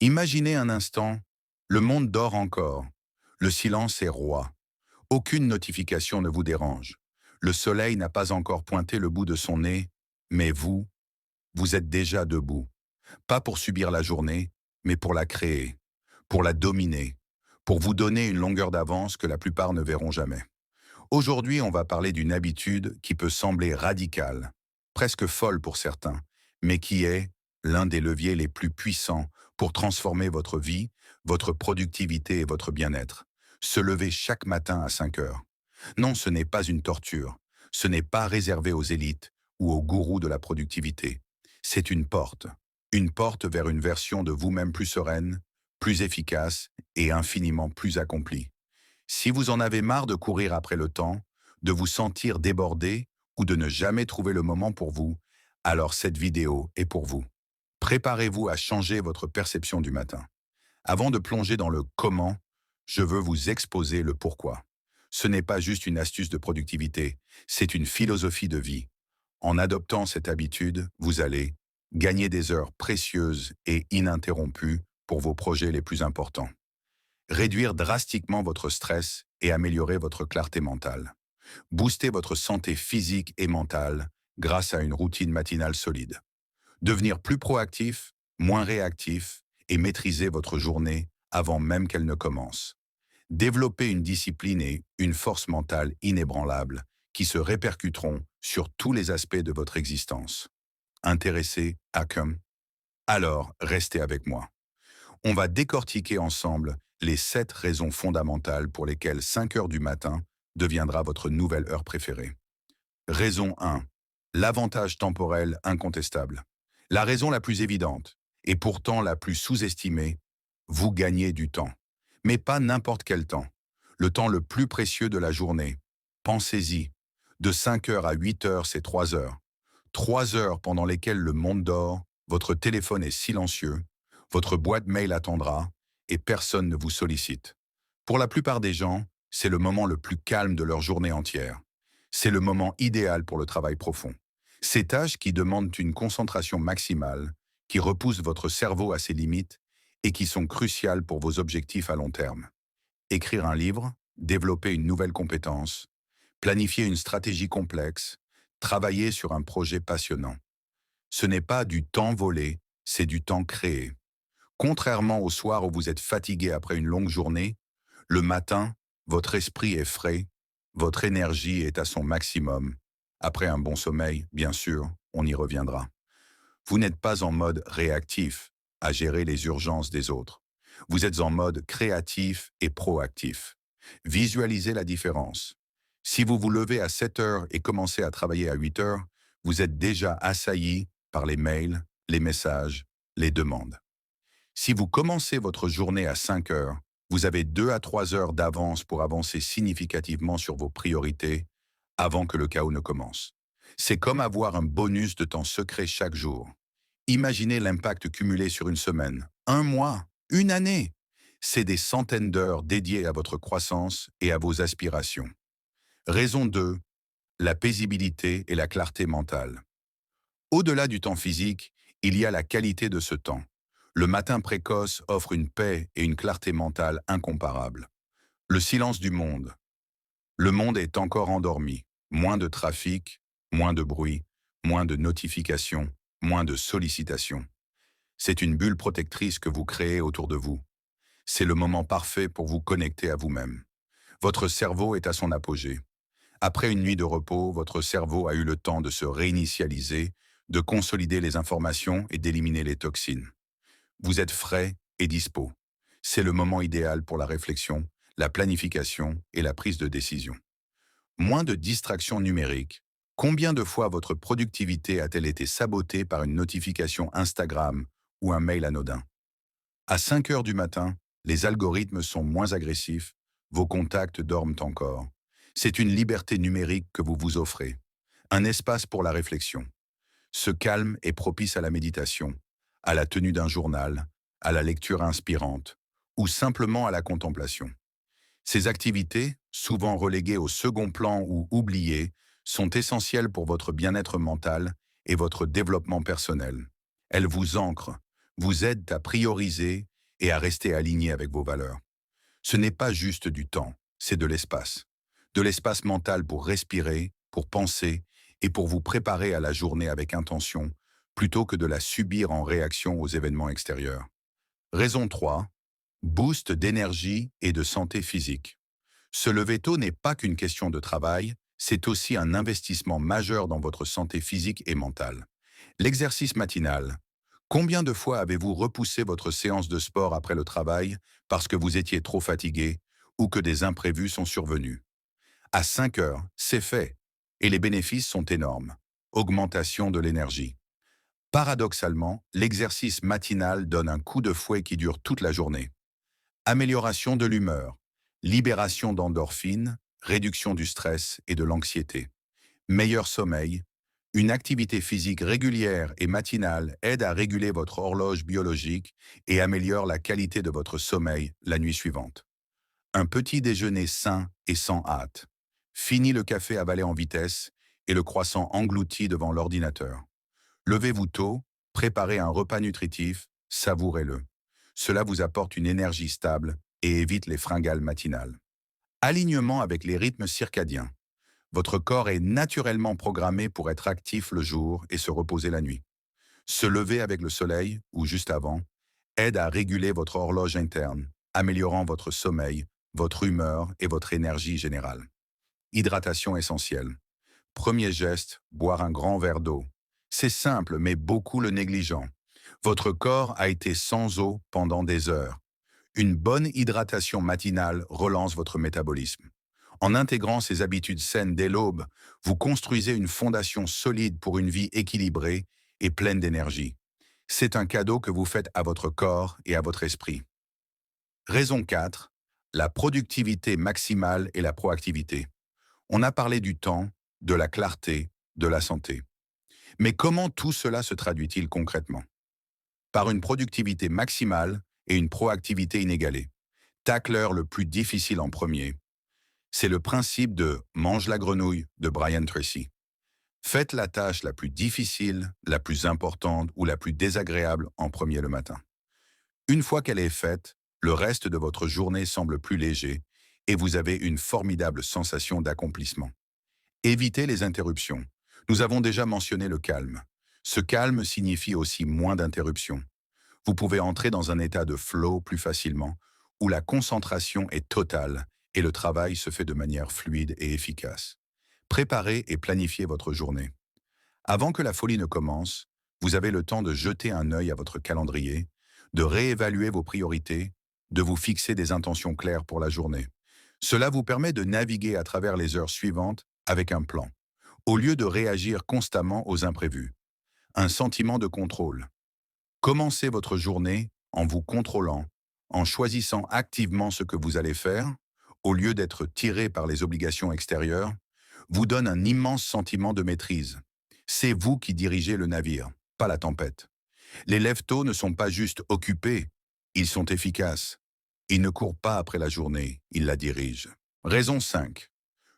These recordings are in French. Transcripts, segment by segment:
Imaginez un instant, le monde dort encore, le silence est roi, aucune notification ne vous dérange, le soleil n'a pas encore pointé le bout de son nez, mais vous êtes déjà debout, pas pour subir la journée, mais pour la créer, pour la dominer, pour vous donner une longueur d'avance que la plupart ne verront jamais. Aujourd'hui, on va parler d'une habitude qui peut sembler radicale, presque folle pour certains, mais qui est l'un des leviers les plus puissants pour transformer votre vie, votre productivité et votre bien-être. Se lever chaque matin à 5 heures. Non, ce n'est pas une torture. Ce n'est pas réservé aux élites ou aux gourous de la productivité. C'est une porte. Une porte vers une version de vous-même plus sereine, plus efficace et infiniment plus accomplie. Si vous en avez marre de courir après le temps, de vous sentir débordé ou de ne jamais trouver le moment pour vous, alors cette vidéo est pour vous. Préparez-vous à changer votre perception du matin. Avant de plonger dans le comment, je veux vous exposer le pourquoi. Ce n'est pas juste une astuce de productivité, c'est une philosophie de vie. En adoptant cette habitude, vous allez gagner des heures précieuses et ininterrompues pour vos projets les plus importants, réduire drastiquement votre stress et améliorer votre clarté mentale, booster votre santé physique et mentale grâce à une routine matinale solide, devenir plus proactif, moins réactif et maîtriser votre journée avant même qu'elle ne commence. Développer une discipline et une force mentale inébranlables qui se répercuteront sur tous les aspects de votre existence. Intéressé à comme? Alors, restez avec moi. On va décortiquer ensemble les 7 raisons fondamentales pour lesquelles 5 heures du matin deviendra votre nouvelle heure préférée. Raison 1. L'avantage temporel incontestable. La raison la plus évidente, et pourtant la plus sous-estimée, vous gagnez du temps. Mais pas n'importe quel temps. Le temps le plus précieux de la journée. Pensez-y. De 5 heures à 8 heures, c'est 3 heures. 3 heures pendant lesquelles le monde dort, votre téléphone est silencieux, votre boîte mail attendra et personne ne vous sollicite. Pour la plupart des gens, c'est le moment le plus calme de leur journée entière. C'est le moment idéal pour le travail profond. Ces tâches qui demandent une concentration maximale, qui repoussent votre cerveau à ses limites et qui sont cruciales pour vos objectifs à long terme. Écrire un livre, développer une nouvelle compétence, planifier une stratégie complexe, travailler sur un projet passionnant. Ce n'est pas du temps volé, c'est du temps créé. Contrairement au soir où vous êtes fatigué après une longue journée, le matin, votre esprit est frais, votre énergie est à son maximum. Après un bon sommeil, bien sûr, on y reviendra. Vous n'êtes pas en mode réactif, à gérer les urgences des autres. Vous êtes en mode créatif et proactif. Visualisez la différence. Si vous vous levez à 7 heures et commencez à travailler à 8 heures, vous êtes déjà assailli par les mails, les messages, les demandes. Si vous commencez votre journée à 5 heures, vous avez 2 à 3 heures d'avance pour avancer significativement sur vos priorités avant que le chaos ne commence. C'est comme avoir un bonus de temps secret chaque jour. Imaginez l'impact cumulé sur une semaine, un mois, une année. C'est des centaines d'heures dédiées à votre croissance et à vos aspirations. Raison 2, la paisibilité et la clarté mentale. Au-delà du temps physique, il y a la qualité de ce temps. Le matin précoce offre une paix et une clarté mentale incomparables. Le silence du monde. Le monde est encore endormi. Moins de trafic, moins de bruit, moins de notifications, moins de sollicitations. C'est une bulle protectrice que vous créez autour de vous. C'est le moment parfait pour vous connecter à vous-même. Votre cerveau est à son apogée. Après une nuit de repos, votre cerveau a eu le temps de se réinitialiser, de consolider les informations et d'éliminer les toxines. Vous êtes frais et dispo. C'est le moment idéal pour la réflexion, la planification et la prise de décision. Moins de distractions numériques. Combien de fois votre productivité a-t-elle été sabotée par une notification Instagram ou un mail anodin? À 5 heures du matin, les algorithmes sont moins agressifs, vos contacts dorment encore. C'est une liberté numérique que vous vous offrez. Un espace pour la réflexion. Ce calme est propice à la méditation, à la tenue d'un journal, à la lecture inspirante ou simplement à la contemplation. Ces activités, souvent reléguées au second plan ou oubliées, sont essentielles pour votre bien-être mental et votre développement personnel. Elles vous ancrent, vous aident à prioriser et à rester aligné avec vos valeurs. Ce n'est pas juste du temps, c'est de l'espace. De l'espace mental pour respirer, pour penser et pour vous préparer à la journée avec intention, plutôt que de la subir en réaction aux événements extérieurs. Raison 3. Boost d'énergie et de santé physique. Se lever tôt n'est pas qu'une question de travail, c'est aussi un investissement majeur dans votre santé physique et mentale. L'exercice matinal. Combien de fois avez-vous repoussé votre séance de sport après le travail parce que vous étiez trop fatigué ou que des imprévus sont survenus? À 5 heures, c'est fait. Et les bénéfices sont énormes. Augmentation de l'énergie. Paradoxalement, l'exercice matinal donne un coup de fouet qui dure toute la journée. Amélioration de l'humeur, libération d'endorphines, réduction du stress et de l'anxiété. Meilleur sommeil, une activité physique régulière et matinale aide à réguler votre horloge biologique et améliore la qualité de votre sommeil la nuit suivante. Un petit déjeuner sain et sans hâte. Fini le café avalé en vitesse et le croissant englouti devant l'ordinateur. Levez-vous tôt, préparez un repas nutritif, savourez-le. Cela vous apporte une énergie stable et évite les fringales matinales. Alignement avec les rythmes circadiens. Votre corps est naturellement programmé pour être actif le jour et se reposer la nuit. Se lever avec le soleil, ou juste avant, aide à réguler votre horloge interne, améliorant votre sommeil, votre humeur et votre énergie générale. Hydratation essentielle. Premier geste, boire un grand verre d'eau. C'est simple, mais beaucoup le négligent. Votre corps a été sans eau pendant des heures. Une bonne hydratation matinale relance votre métabolisme. En intégrant ces habitudes saines dès l'aube, vous construisez une fondation solide pour une vie équilibrée et pleine d'énergie. C'est un cadeau que vous faites à votre corps et à votre esprit. Raison 4. La productivité maximale et la proactivité. On a parlé du temps, de la clarté, de la santé. Mais comment tout cela se traduit-il concrètement? Par une productivité maximale et une proactivité inégalée. Tacleur le plus difficile en premier. C'est le principe de «mange la grenouille» de Brian Tracy. Faites la tâche la plus difficile, la plus importante ou la plus désagréable en premier le matin. Une fois qu'elle est faite, le reste de votre journée semble plus léger et vous avez une formidable sensation d'accomplissement. Évitez les interruptions. Nous avons déjà mentionné le calme. Ce calme signifie aussi moins d'interruptions. Vous pouvez entrer dans un état de flow plus facilement, où la concentration est totale et le travail se fait de manière fluide et efficace. Préparez et planifiez votre journée. Avant que la folie ne commence, vous avez le temps de jeter un œil à votre calendrier, de réévaluer vos priorités, de vous fixer des intentions claires pour la journée. Cela vous permet de naviguer à travers les heures suivantes avec un plan, au lieu de réagir constamment aux imprévus. Un sentiment de contrôle. Commencez votre journée en vous contrôlant, en choisissant activement ce que vous allez faire, au lieu d'être tiré par les obligations extérieures, vous donne un immense sentiment de maîtrise. C'est vous qui dirigez le navire, pas la tempête. Les lève-tôt ne sont pas juste occupés, ils sont efficaces. Ils ne courent pas après la journée, ils la dirigent. Raison 5.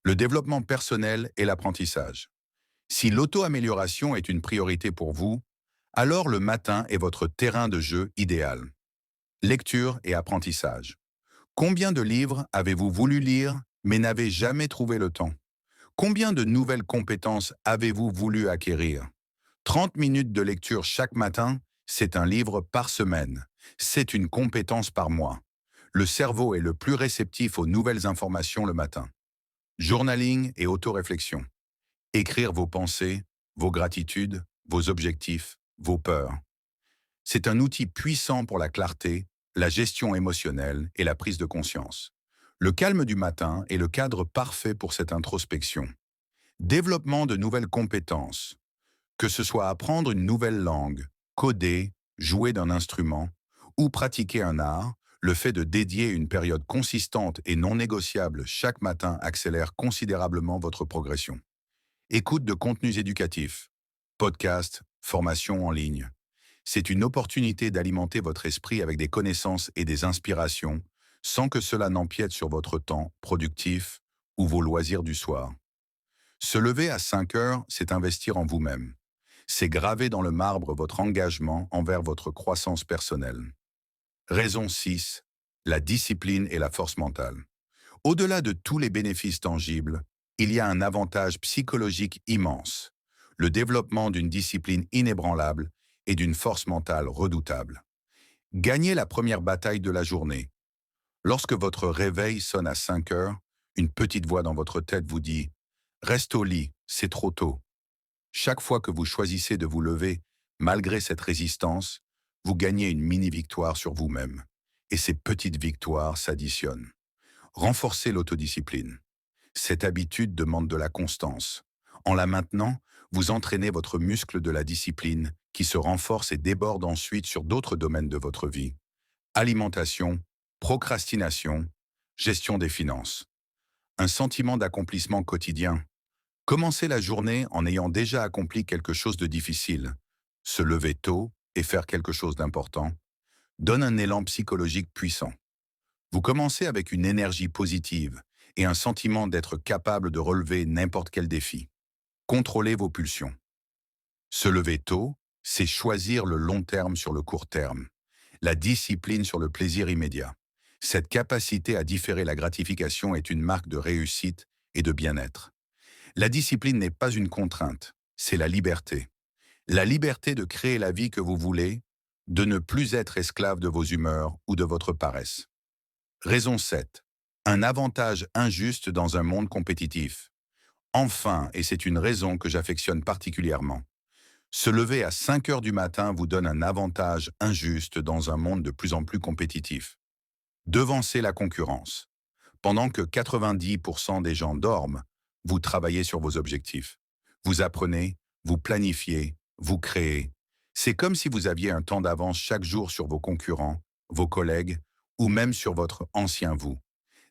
Le développement personnel et l'apprentissage. Si l'auto-amélioration est une priorité pour vous, alors le matin est votre terrain de jeu idéal. Lecture et apprentissage. Combien de livres avez-vous voulu lire mais n'avez jamais trouvé le temps? Combien de nouvelles compétences avez-vous voulu acquérir? 30 minutes de lecture chaque matin, c'est un livre par semaine. C'est une compétence par mois. Le cerveau est le plus réceptif aux nouvelles informations le matin. Journaling et autoréflexion. Écrire vos pensées, vos gratitudes, vos objectifs, vos peurs. C'est un outil puissant pour la clarté, la gestion émotionnelle et la prise de conscience. Le calme du matin est le cadre parfait pour cette introspection. Développement de nouvelles compétences. Que ce soit apprendre une nouvelle langue, coder, jouer d'un instrument ou pratiquer un art, le fait de dédier une période consistante et non négociable chaque matin accélère considérablement votre progression. Écoute de contenus éducatifs, podcasts, formations en ligne. C'est une opportunité d'alimenter votre esprit avec des connaissances et des inspirations, sans que cela n'empiète sur votre temps productif ou vos loisirs du soir. Se lever à 5 heures, c'est investir en vous-même. C'est graver dans le marbre votre engagement envers votre croissance personnelle. Raison 6. La discipline et la force mentale. Au-delà de tous les bénéfices tangibles, il y a un avantage psychologique immense, le développement d'une discipline inébranlable et d'une force mentale redoutable. Gagnez la première bataille de la journée. Lorsque votre réveil sonne à 5 heures, une petite voix dans votre tête vous dit « Reste au lit, c'est trop tôt ». Chaque fois que vous choisissez de vous lever, malgré cette résistance, vous gagnez une mini-victoire sur vous-même. Et ces petites victoires s'additionnent. Renforcez l'autodiscipline. Cette habitude demande de la constance. En la maintenant, vous entraînez votre muscle de la discipline qui se renforce et déborde ensuite sur d'autres domaines de votre vie. Alimentation, procrastination, gestion des finances. Un sentiment d'accomplissement quotidien. Commencez la journée en ayant déjà accompli quelque chose de difficile. Se lever tôt et faire quelque chose d'important donne un élan psychologique puissant. Vous commencez avec une énergie positive et un sentiment d'être capable de relever n'importe quel défi. Contrôlez vos pulsions. Se lever tôt, c'est choisir le long terme sur le court terme, la discipline sur le plaisir immédiat. Cette capacité à différer la gratification est une marque de réussite et de bien-être. La discipline n'est pas une contrainte, c'est la liberté. La liberté de créer la vie que vous voulez, de ne plus être esclave de vos humeurs ou de votre paresse. Raison 7. Un avantage injuste dans un monde compétitif. Enfin, et c'est une raison que j'affectionne particulièrement, se lever à 5 heures du matin vous donne un avantage injuste dans un monde de plus en plus compétitif. Devancez la concurrence. Pendant que 90% des gens dorment, vous travaillez sur vos objectifs. Vous apprenez, vous planifiez, vous créez. C'est comme si vous aviez un temps d'avance chaque jour sur vos concurrents, vos collègues, ou même sur votre ancien vous.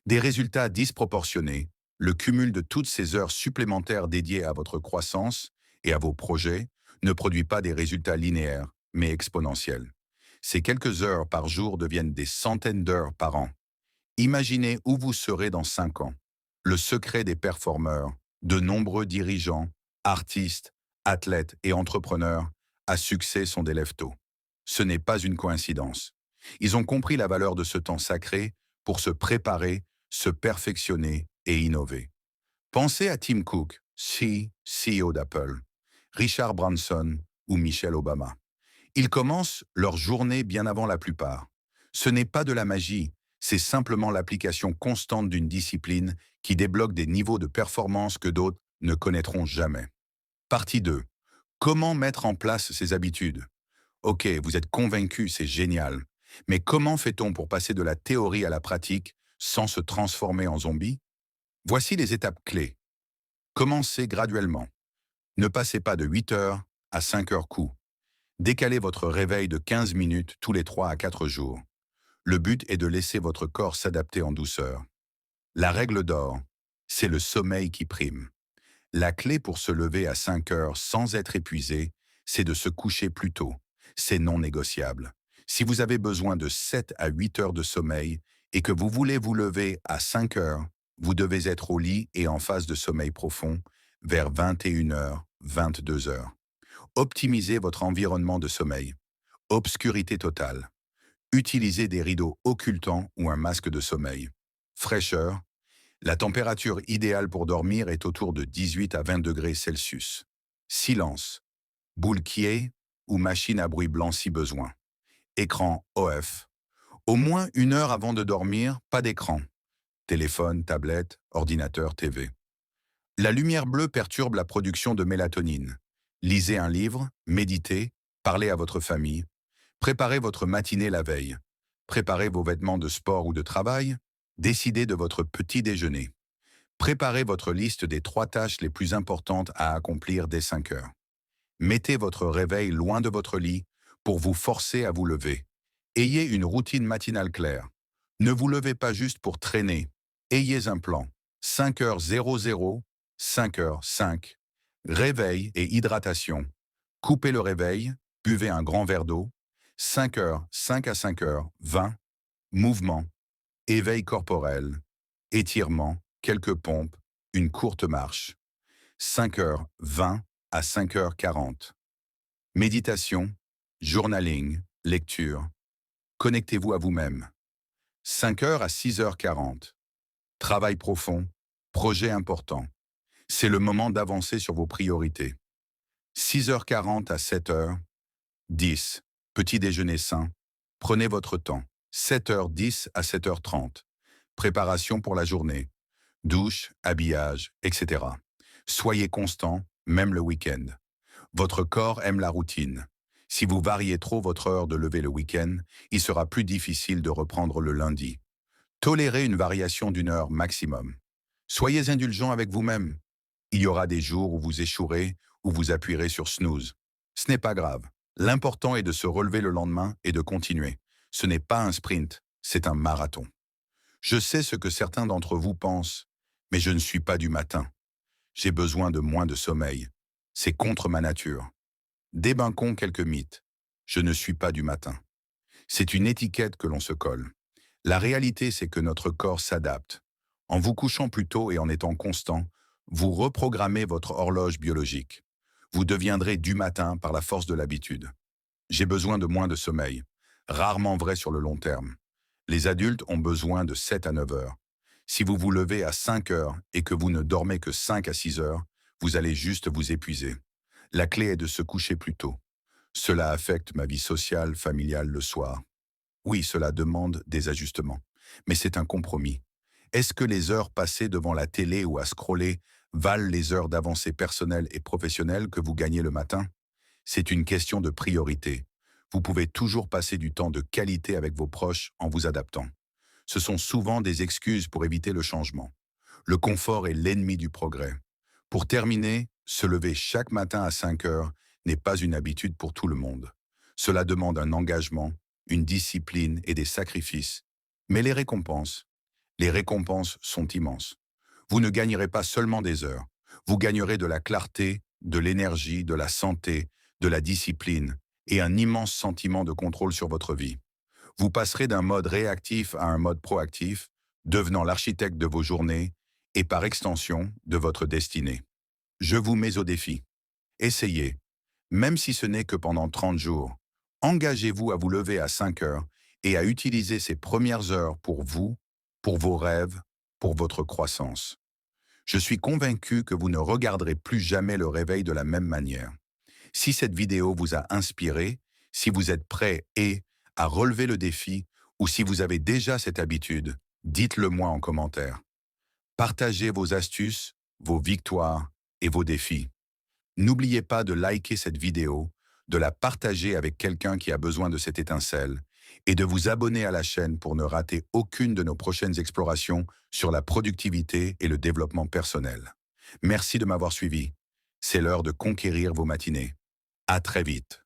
Des résultats disproportionnés, le cumul de toutes ces heures supplémentaires dédiées à votre croissance et à vos projets ne produit pas des résultats linéaires, mais exponentiels. Ces quelques heures par jour deviennent des centaines d'heures par an. Imaginez où vous serez dans 5 ans. Le secret des performeurs, de nombreux dirigeants, artistes, athlètes et entrepreneurs à succès sont des lève-tôt. Ce n'est pas une coïncidence. Ils ont compris la valeur de ce temps sacré pour se préparer, se perfectionner et innover. Pensez à Tim Cook, CEO d'Apple, Richard Branson ou Michelle Obama. Ils commencent leur journée bien avant la plupart. Ce n'est pas de la magie, c'est simplement l'application constante d'une discipline qui débloque des niveaux de performance que d'autres ne connaîtront jamais. Partie 2. Comment mettre en place ces habitudes? Ok, vous êtes convaincu, c'est génial. Mais comment fait-on pour passer de la théorie à la pratique sans se transformer en zombie? Voici les étapes clés. Commencez graduellement. Ne passez pas de 8 heures à 5 heures coup. Décalez votre réveil de 15 minutes tous les 3 à 4 jours. Le but est de laisser votre corps s'adapter en douceur. La règle d'or, c'est le sommeil qui prime. La clé pour se lever à 5 heures sans être épuisé, c'est de se coucher plus tôt. C'est non négociable. Si vous avez besoin de 7 à 8 heures de sommeil et que vous voulez vous lever à 5 heures, vous devez être au lit et en phase de sommeil profond vers 21 heures, 22 heures. Optimisez votre environnement de sommeil. Obscurité totale. Utilisez des rideaux occultants ou un masque de sommeil. Fraîcheur. La température idéale pour dormir est autour de 18 à 20 degrés Celsius. Silence. Boule quiet ou machine à bruit blanc si besoin. Écran OF. Au moins 1 heure avant de dormir, pas d'écran. Téléphone, tablette, ordinateur, TV. La lumière bleue perturbe la production de mélatonine. Lisez un livre, méditez, parlez à votre famille. Préparez votre matinée la veille. Préparez vos vêtements de sport ou de travail. Décidez de votre petit déjeuner. Préparez votre liste des 3 tâches les plus importantes à accomplir dès 5 heures. Mettez votre réveil loin de votre lit pour vous forcer à vous lever. Ayez une routine matinale claire. Ne vous levez pas juste pour traîner. Ayez un plan. 5h00, 5h05. Réveil et hydratation. Coupez le réveil, buvez un grand verre d'eau. 5h, 5 à 5h20. Mouvement. Éveil corporel. Étirement, quelques pompes, une courte marche. 5h20 à 5h40. Méditation, journaling, lecture. Connectez-vous à vous-même. 5 heures à 6h40. Travail profond, projet important. C'est le moment d'avancer sur vos priorités. 6h40 à 7h. 10. Petit déjeuner sain. Prenez votre temps. 7h10 à 7h30. Préparation pour la journée. Douche, habillage, etc. Soyez constant, même le week-end. Votre corps aime la routine. Si vous variez trop votre heure de lever le week-end, il sera plus difficile de reprendre le lundi. Tolérez une variation d'une heure maximum. Soyez indulgent avec vous-même. Il y aura des jours où vous échouerez, où vous appuierez sur snooze. Ce n'est pas grave. L'important est de se relever le lendemain et de continuer. Ce n'est pas un sprint, c'est un marathon. Je sais ce que certains d'entre vous pensent, mais je ne suis pas du matin. J'ai besoin de moins de sommeil. C'est contre ma nature. Débunkons quelques mythes. Je ne suis pas du matin. C'est une étiquette que l'on se colle. La réalité, c'est que notre corps s'adapte. En vous couchant plus tôt et en étant constant, vous reprogrammez votre horloge biologique. Vous deviendrez du matin par la force de l'habitude. J'ai besoin de moins de sommeil. Rarement vrai sur le long terme. Les adultes ont besoin de 7 à 9 heures. Si vous vous levez à 5 heures et que vous ne dormez que 5 à 6 heures, vous allez juste vous épuiser. La clé est de se coucher plus tôt. Cela affecte ma vie sociale, familiale le soir. Oui, cela demande des ajustements, mais c'est un compromis. Est-ce que les heures passées devant la télé ou à scroller valent les heures d'avancée personnelle et professionnelle que vous gagnez le matin? C'est une question de priorité. Vous pouvez toujours passer du temps de qualité avec vos proches en vous adaptant. Ce sont souvent des excuses pour éviter le changement. Le confort est l'ennemi du progrès. Pour terminer, se lever chaque matin à 5 heures n'est pas une habitude pour tout le monde. Cela demande un engagement, une discipline et des sacrifices. Mais les récompenses sont immenses. Vous ne gagnerez pas seulement des heures, vous gagnerez de la clarté, de l'énergie, de la santé, de la discipline et un immense sentiment de contrôle sur votre vie. Vous passerez d'un mode réactif à un mode proactif, devenant l'architecte de vos journées et par extension de votre destinée. Je vous mets au défi. Essayez, même si ce n'est que pendant 30 jours. Engagez-vous à vous lever à 5 heures et à utiliser ces premières heures pour vous, pour vos rêves, pour votre croissance. Je suis convaincu que vous ne regarderez plus jamais le réveil de la même manière. Si cette vidéo vous a inspiré, si vous êtes prêt à relever le défi ou si vous avez déjà cette habitude, dites-le moi en commentaire. Partagez vos astuces, vos victoires et vos défis. N'oubliez pas de liker cette vidéo, de la partager avec quelqu'un qui a besoin de cette étincelle et de vous abonner à la chaîne pour ne rater aucune de nos prochaines explorations sur la productivité et le développement personnel. Merci de m'avoir suivi. C'est l'heure de conquérir vos matinées. À très vite.